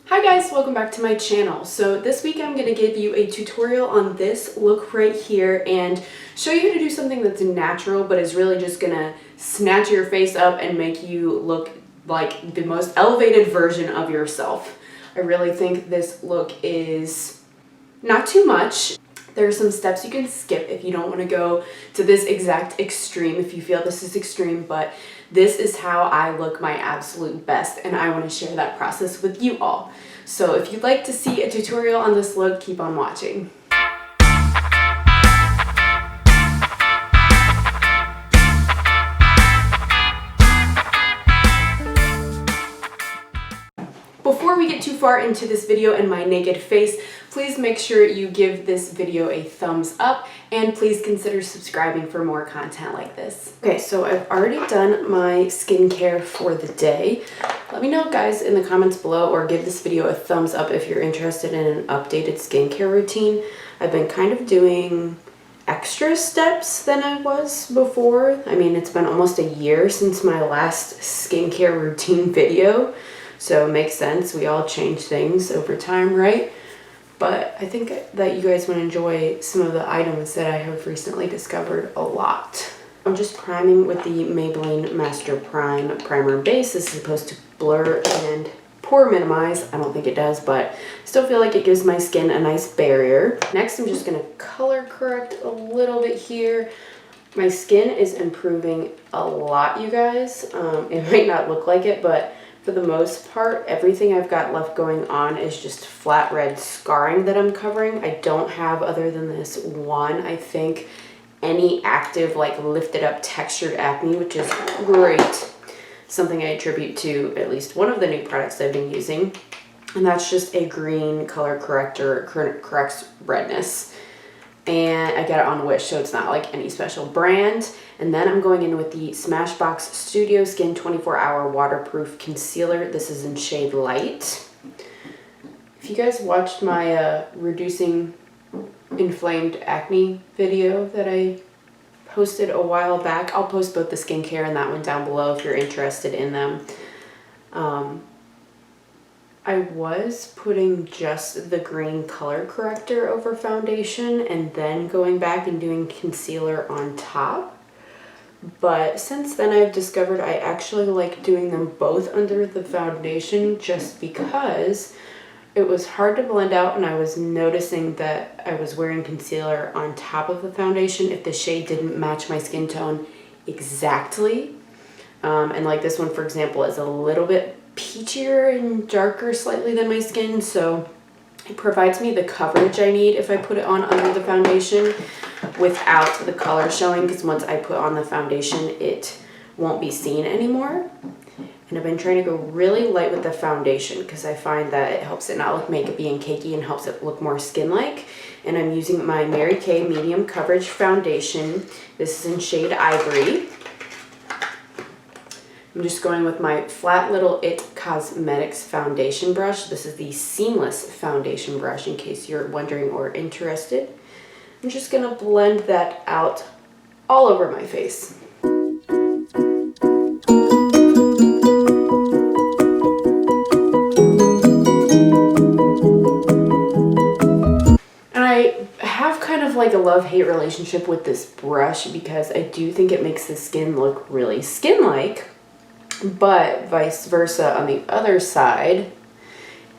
Hi guys, welcome back to my channel. So this week I'm going to give you a tutorial on this look right here and show you how to do something that's natural but is really just going to snatch your face up and make you look like the most elevated version of yourself. I really think this look is not too much. There are some steps you can skip if you don't want to go to this exact extreme, if you feel this is extreme, but this is how I look my absolute best and I want to share that process with you all. So if you'd like to see a tutorial on this look, keep on watching. Before we get too far into this video and my naked face, please make sure you give this video a thumbs up and please consider subscribing for more content like this. Okay, so I've already done my skincare for the day. Let me know guys in the comments below or give this video a thumbs up if you're interested in an updated skincare routine. I've been kind of doing extra steps than I was before. I mean, it's been almost a year since my last skincare routine video. So it makes sense. We all change things over time, right? But I think that you guys would enjoy some of the items that I have recently discovered a lot. I'm just priming with the Maybelline Master Prime Primer Base. This is supposed to blur and pore minimize. I don't think it does, but I still feel like it gives my skin a nice barrier. Next, I'm just going to color correct a little bit here. My skin is improving a lot, you guys. It might not look like it, but for the most part, everything I've got left going on is just flat red scarring that I'm covering. I don't have, other than this one, I think, any active, like lifted up textured acne, which is great. Something I attribute to at least one of the new products I've been using. And that's just a green color corrector, corrects redness. And I got it on Wish, so it's not like any special brand. And then I'm going in with the Smashbox Studio Skin 24-Hour Waterproof Concealer. This is in shade Light. If you guys watched my reducing inflamed acne video that I posted a while back, I'll post both the skincare and that one down below if you're interested in them. I was putting just the green color corrector over foundation and then going back and doing concealer on top. But since then I've discovered I actually like doing them both under the foundation just because it was hard to blend out and I was noticing that I was wearing concealer on top of the foundation if the shade didn't match my skin tone exactly. And like this one, for example, is a little bit peachier and darker slightly than my skin, so it provides me the coverage I need if I put it on under the foundation without the color showing, because once I put on the foundation it won't be seen anymore. And I've been trying to go really light with the foundation because I find that it helps it not look makeup-y and cakey and helps it look more skin-like. And I'm using my Mary Kay medium coverage foundation. This is in shade Ivory. I'm just going with my flat little IT Cosmetics foundation brush. This is the seamless foundation brush in case you're wondering or interested. I'm just going to blend that out all over my face. And I have kind of like a love-hate relationship with this brush because I do think it makes the skin look really skin-like. But vice versa on the other side,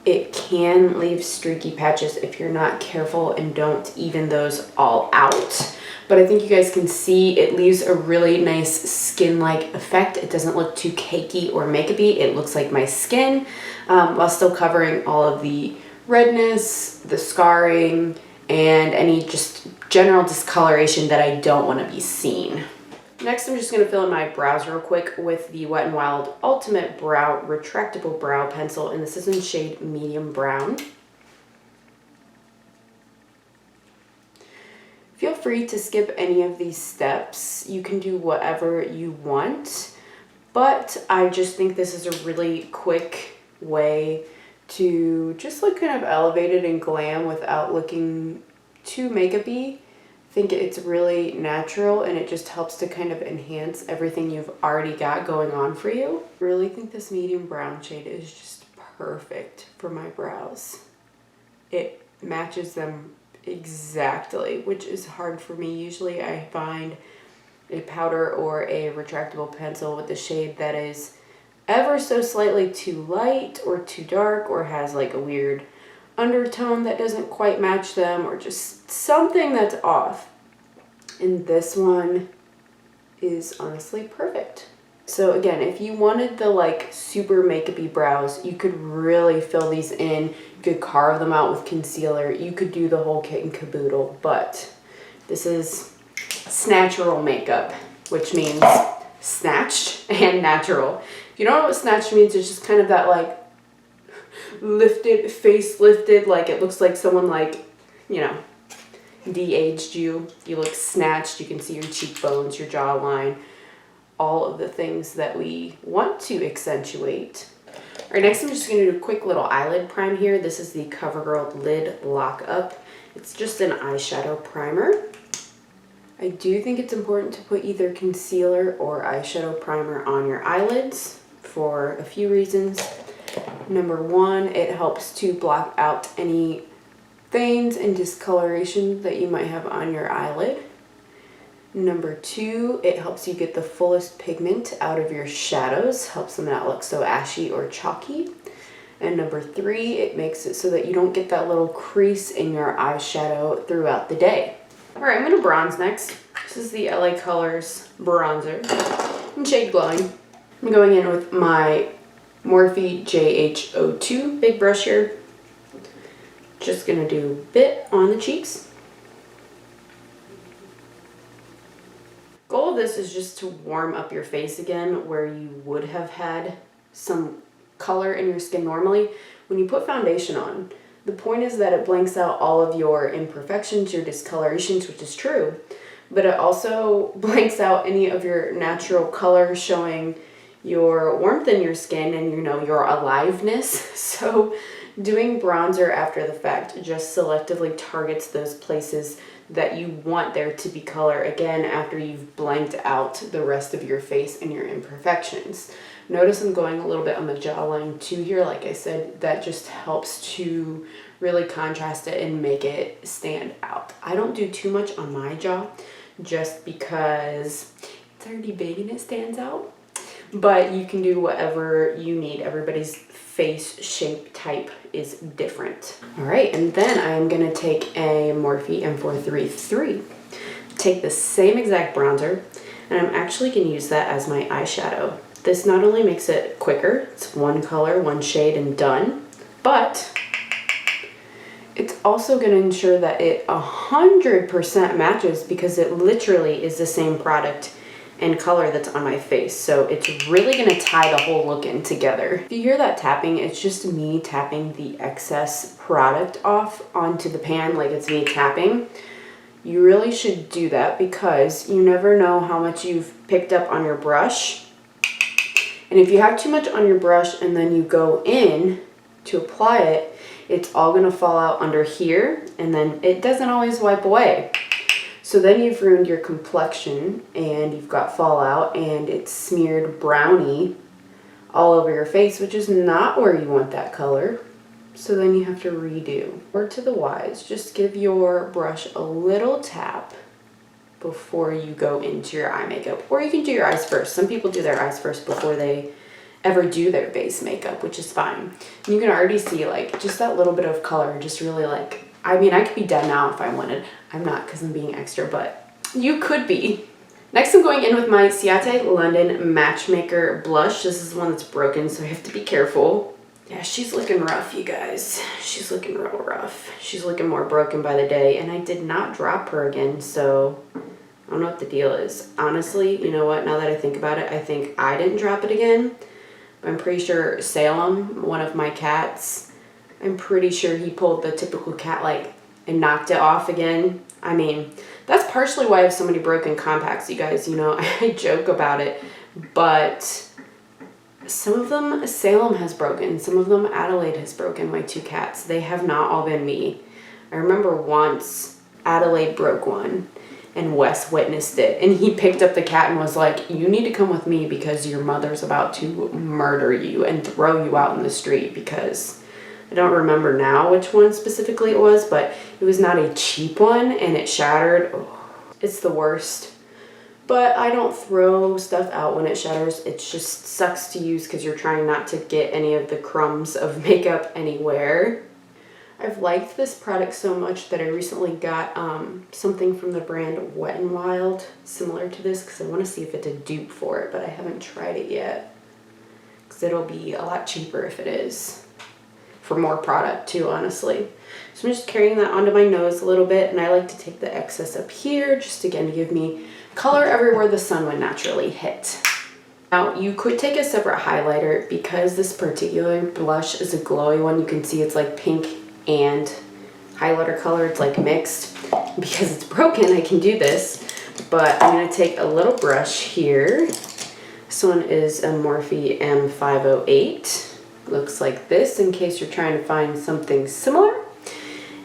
it can leave streaky patches if you're not careful and don't even those all out. But I think you guys can see it leaves a really nice skin-like effect. It doesn't look too cakey or makeup-y. It looks like my skin while still covering all of the redness, the scarring, and any just general discoloration that I don't want to be seen. Next, I'm just going to fill in my brows real quick with the Wet n Wild Ultimate Brow Retractable Brow Pencil, and this is in shade Medium Brown. Feel free to skip any of these steps. You can do whatever you want, but I just think this is a really quick way to just look kind of elevated and glam without looking too makeup-y. Think it's really natural and it just helps to kind of enhance everything you've already got going on for you. I really think this medium brown shade is just perfect for my brows. It matches them exactly, which is hard for me. Usually I find a powder or a retractable pencil with a shade that is ever so slightly too light or too dark, or has like a weird undertone that doesn't quite match them, or just something that's off. And this one is honestly perfect. So again, if you wanted the like super makeup-y brows, you could really fill these in. You could carve them out with concealer. You could do the whole kit and caboodle, but this is Snatchural makeup, which means snatched and natural. If you don't know what snatched means, it's just kind of that like lifted, face lifted, like it looks like someone like, you know, de-aged you. You look snatched. You can see your cheekbones, your jawline, all of the things that we want to accentuate. All right, next I'm just going to do a quick little eyelid prime here. This is the CoverGirl Lid Lock Up. It's just an eyeshadow primer. I do think it's important to put either concealer or eyeshadow primer on your eyelids for a few reasons. Number one, it helps to block out any veins and discoloration that you might have on your eyelid. Number two, it helps you get the fullest pigment out of your shadows, helps them not look so ashy or chalky. And number three, it makes it so that you don't get that little crease in your eyeshadow throughout the day. All right, I'm gonna bronze next. This is the LA Colors bronzer in shade Glowing. I'm going in with my Morphe JH02 big brush here. Just gonna do a bit on the cheeks. Goal of this is just to warm up your face again where you would have had some color in your skin normally. When you put foundation on, the point is that it blanks out all of your imperfections, your discolorations, which is true, but it also blanks out any of your natural color, showing your warmth in your skin and, you know, your aliveness. So doing bronzer after the fact just selectively targets those places that you want there to be color again after you've blanked out the rest of your face and your imperfections. Notice I'm going a little bit on the jawline too here. Like I said, that just helps to really contrast it and make it stand out. I don't do too much on my jaw just because it's already big and it stands out. But you can do whatever you need. Everybody's face shape type is different. All right, and then I'm gonna take a Morphe M433. Take the same exact bronzer, and I'm actually gonna use that as my eyeshadow. This not only makes it quicker, it's one color, one shade, and done, but it's also gonna ensure that it 100% matches because it literally is the same product and color that's on my face. So it's really gonna tie the whole look in together. If you hear that tapping, it's just me tapping the excess product off onto the pan, like it's me tapping. You really should do that because you never know how much you've picked up on your brush. And if you have too much on your brush and then you go in to apply it, it's all gonna fall out under here and then it doesn't always wipe away. So then you've ruined your complexion and you've got fallout and it's smeared brownie all over your face, which is not where you want that color. So then you have to redo. Word to the wise, just give your brush a little tap before you go into your eye makeup. Or you can do your eyes first. Some people do their eyes first before they ever do their base makeup, which is fine. And you can already see like just that little bit of color, just really like, I mean, I could be done now if I wanted. I'm not because I'm being extra, but you could be. Next, I'm going in with my Ciate London Matchmaker blush. This is one that's broken, so I have to be careful. Yeah, she's looking rough, you guys. She's looking real rough. She's looking more broken by the day, and I did not drop her again, so I don't know what the deal is. Honestly, you know what? Now that I think about it, I think I didn't drop it again. But I'm pretty sure Salem, one of my cats, I'm pretty sure he pulled the typical cat like and knocked it off again. I mean, that's partially why I have so many broken compacts, you guys. You know, I joke about it, but some of them Salem has broken. Some of them Adelaide has broken, my two cats. They have not all been me. I remember once Adelaide broke one and Wes witnessed it. And he picked up the cat and was like, you need to come with me because your mother's about to murder you and throw you out in the street, because I don't remember now which one specifically it was, but it was not a cheap one and it shattered. Oh, it's the worst. But I don't throw stuff out when it shatters. It just sucks to use because you're trying not to get any of the crumbs of makeup anywhere. I've liked this product so much that I recently got something from the brand Wet n Wild, similar to this, because I want to see if it's a dupe for it, but I haven't tried it yet. Because it'll be a lot cheaper if it is. For more product too, honestly. So I'm just carrying that onto my nose a little bit, and I like to take the excess up here, just again to give me color everywhere the sun would naturally hit. Now you could take a separate highlighter, because this particular blush is a glowy one. You can see it's like pink and highlighter color, it's like mixed. Because it's broken, I can do this, but I'm going to take a little brush here. This one is a Morphe M508. Looks like this, in case you're trying to find something similar.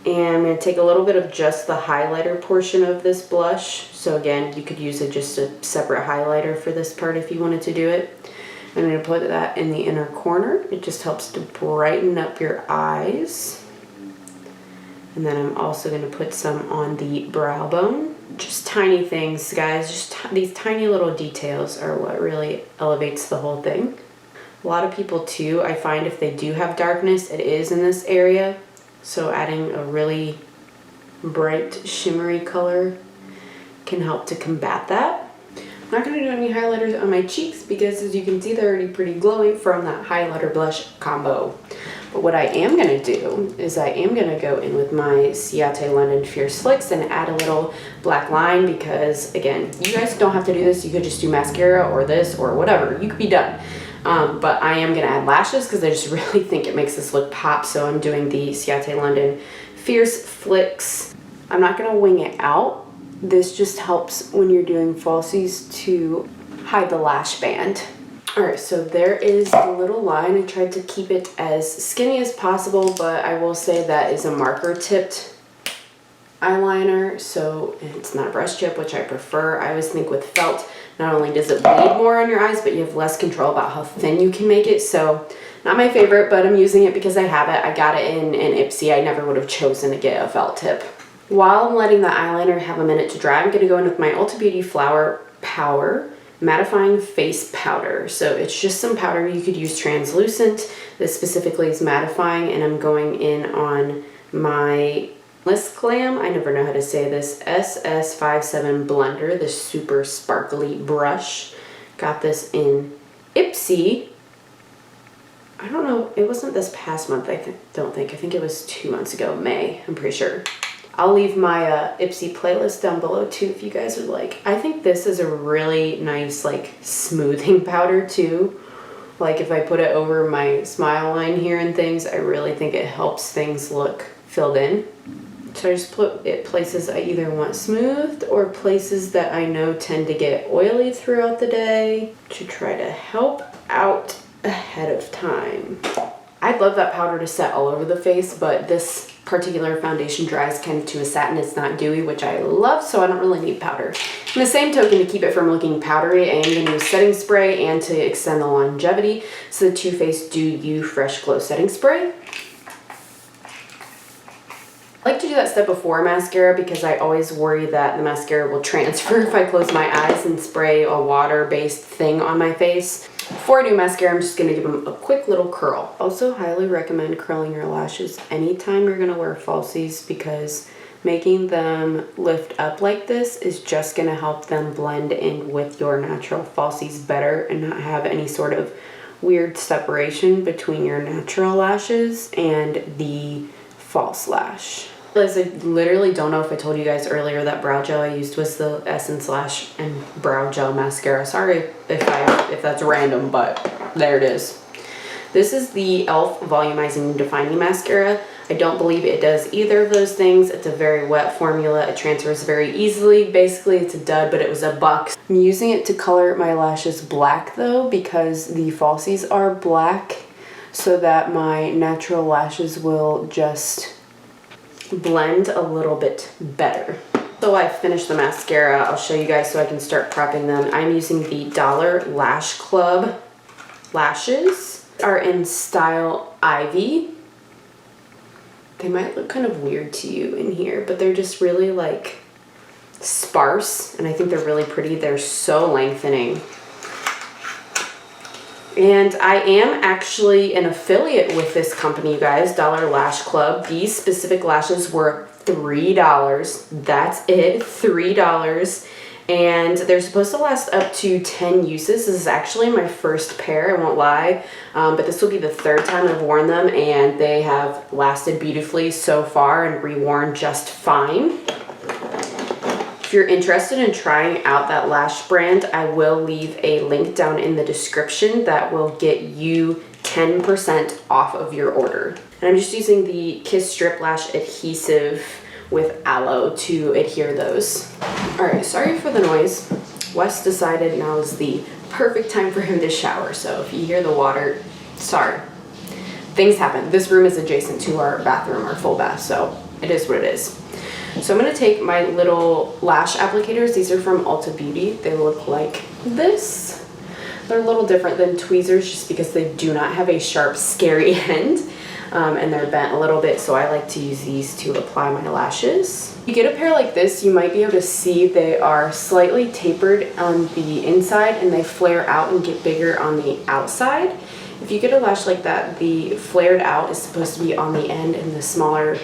And I'm going to take a little bit of just the highlighter portion of this blush. So again, you could use just a separate highlighter for this part if you wanted to do it. I'm going to put that in the inner corner. It just helps to brighten up your eyes. And then I'm also going to put some on the brow bone. Just tiny things, guys. Just these tiny little details are what really elevates the whole thing. A lot of people too, I find if they do have darkness, it is in this area. So adding a really bright shimmery color can help to combat that. I'm not going to do any highlighters on my cheeks because, as you can see, they're already pretty glowy from that highlighter blush combo. But what I am going to do is I am going to go in with my Ciate London Fierce Flicks and add a little black line, because again, you guys don't have to do this. You could just do mascara or this or whatever. You could be done. But I am going to add lashes because I just really think it makes this look pop. So I'm doing the Ciate London Fierce Flicks. I'm not going to wing it out. This just helps when you're doing falsies to hide the lash band. Alright, so there is the little line. I tried to keep it as skinny as possible, but I will say that is a marker tipped eyeliner, so it's not a brush tip, which I prefer. I always think with felt, not only does it bleed more on your eyes, but you have less control about how thin you can make it. So not my favorite, but I'm using it because I have it. I got it in Ipsy. I never would have chosen to get a felt tip. While I'm letting the eyeliner have a minute to dry, I'm going to go in with my Ulta Beauty Flower Power Mattifying Face Powder. So it's just some powder. You could use translucent. This specifically is mattifying, and I'm going in on my Glam, I never know how to say this, SS57 blender, this super sparkly brush. Got this in Ipsy. I don't know, it wasn't this past month, I think it was 2 months ago, May, I'm pretty sure. I'll leave my Ipsy playlist down below too if you guys would like. I think this is a really nice like smoothing powder too. Like if I put it over my smile line here and things, I really think it helps things look filled in. So I just put it places I either want smoothed or places that I know tend to get oily throughout the day to try to help out ahead of time. I'd love that powder to set all over the face, but this particular foundation dries kind of to a satin. It's not dewy, which I love, so I don't really need powder. In the same token, to keep it from looking powdery, I am going to use setting spray and to extend the longevity. So the Too Faced Do You Fresh Glow Setting Spray. I like to do that step before mascara because I always worry that the mascara will transfer if I close my eyes and spray a water-based thing on my face. Before I do mascara, I'm just going to give them a quick little curl. Also, highly recommend curling your lashes anytime you're going to wear falsies, because making them lift up like this is just going to help them blend in with your natural falsies better and not have any sort of weird separation between your natural lashes and the false lash. I literally don't know if I told you guys earlier that brow gel I used was the Essence Lash and Brow Gel Mascara. Sorry if that's random, but there it is. This is the e.l.f. Volumizing Defining Mascara. I don't believe it does either of those things. It's a very wet formula. It transfers very easily. Basically, it's a dud, but it was $1. I'm using it to color my lashes black though, because the falsies are black, so that my natural lashes will just blend a little bit better. So I finished the mascara. I'll show you guys so I can start prepping them. I'm using the Dollar Lash Club lashes. Are in style Ivy. They might look kind of weird to you in here, but they're just really like sparse, and I think they're really pretty. They're so lengthening. And I am actually an affiliate with this company, you guys, Dollar Lash Club. These specific lashes were $3. That's it, $3. And they're supposed to last up to 10 uses. This is actually my first pair, I won't lie. But this will be the third time I've worn them, and they have lasted beautifully so far and reworn just fine. If you're interested in trying out that lash brand, I will leave a link down in the description that will get you 10% off of your order. And I'm just using the Kiss Strip Lash Adhesive with aloe to adhere those. All right, sorry for the noise. Wes decided now is the perfect time for him to shower, so if you hear the water, sorry. Things happen. This room is adjacent to our bathroom, our full bath, so it is what it is. So I'm gonna take my little lash applicators. These are from Ulta Beauty. They look like this. They're a little different than tweezers just because they do not have a sharp, scary end. And they're bent a little bit, so I like to use these to apply my lashes. You get a pair like this, you might be able to see they are slightly tapered on the inside and they flare out and get bigger on the outside. If you get a lash like that, the flared out is supposed to be on the end and the smaller,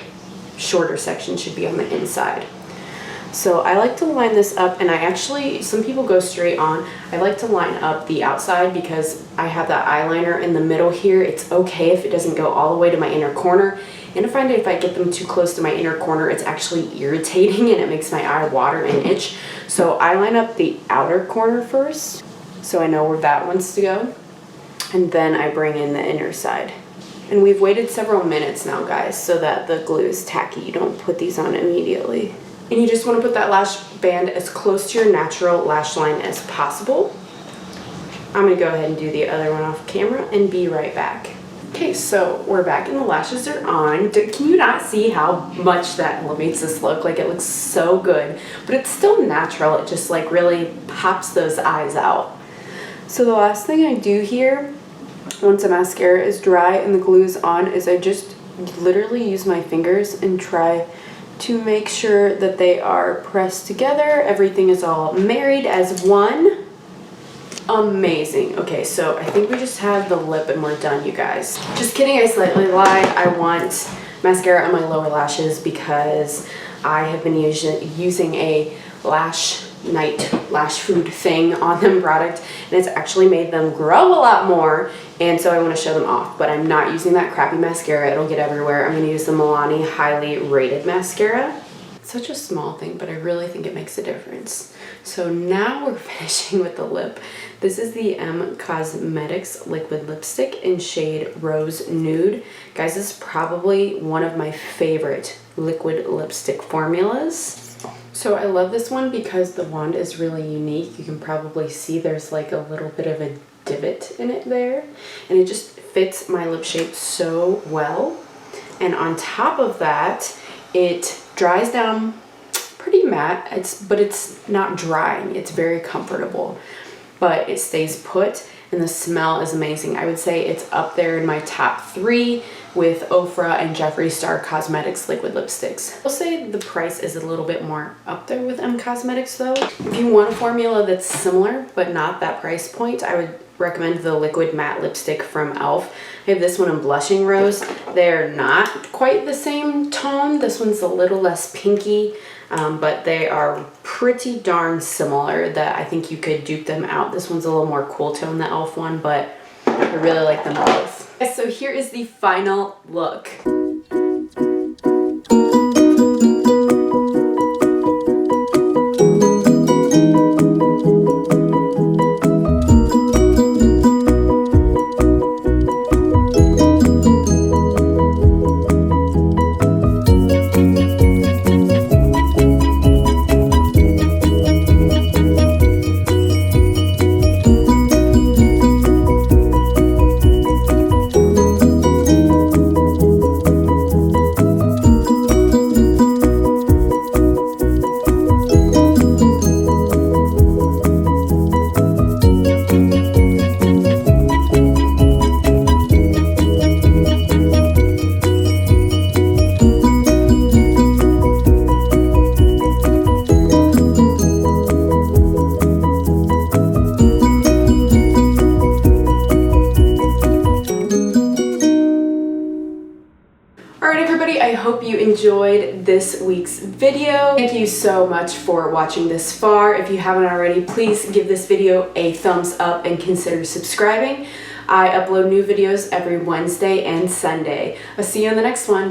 shorter section should be on the inside. So I like to line this up, and I actually, some people go straight on. I like to line up the outside because I have that eyeliner in the middle here. It's okay if it doesn't go all the way to my inner corner. And I find that if I get them too close to my inner corner, it's actually irritating and it makes my eye water and itch. So I line up the outer corner first, so I know where that wants to go. And then I bring in the inner side. And we've waited several minutes now, guys, so that the glue is tacky. You don't put these on immediately. And you just want to put that lash band as close to your natural lash line as possible. I'm going to go ahead and do the other one off camera and be right back. Okay, so we're back and the lashes are on. Can you not see how much that makes this look? Like, it looks so good, but it's still natural. It just like really pops those eyes out. So the last thing I do here, once the mascara is dry and the glue is on, is I just literally use my fingers and try to make sure that they are pressed together. Everything is all married as one. Amazing. Okay, so I think we just have the lip and we're done, you guys. Just kidding, I slightly lied. I want mascara on my lower lashes because I have been using a lash night lash food thing on them product, and it's actually made them grow a lot more, and so I want to show them off. But I'm not using that crappy mascara, it'll get everywhere. I'm going to use the Milani highly rated mascara. It's such a small thing, but I really think it makes a difference. So now we're finishing with the lip. This is the Cosmetics liquid lipstick in shade Rose Nude. Guys, this is probably one of my favorite liquid lipstick formulas. So I love this one because the wand is really unique. You can probably see there's like a little bit of a divot in it there, and it just fits my lip shape so well. And on top of that, it dries down pretty matte, but it's not drying. It's very comfortable, but it stays put, and the smell is amazing. I would say it's up there in my top 3 with Ofra and Jeffree Star Cosmetics liquid lipsticks. I'll say the price is a little bit more up there with Cosmetics though. If you want a formula that's similar but not that price point, I would recommend the liquid matte lipstick from e.l.f. I have this one in Blushing Rose. They're not quite the same tone. This one's a little less pinky, but they are pretty darn similar that I think you could dupe them out. This one's a little more cool tone, the e.l.f. one, but I really like them both. So here is the final look. Alright everybody, I hope you enjoyed this week's video. Thank you so much for watching this far. If you haven't already, please give this video a thumbs up and consider subscribing. I upload new videos every Wednesday and Sunday. I'll see you on the next one.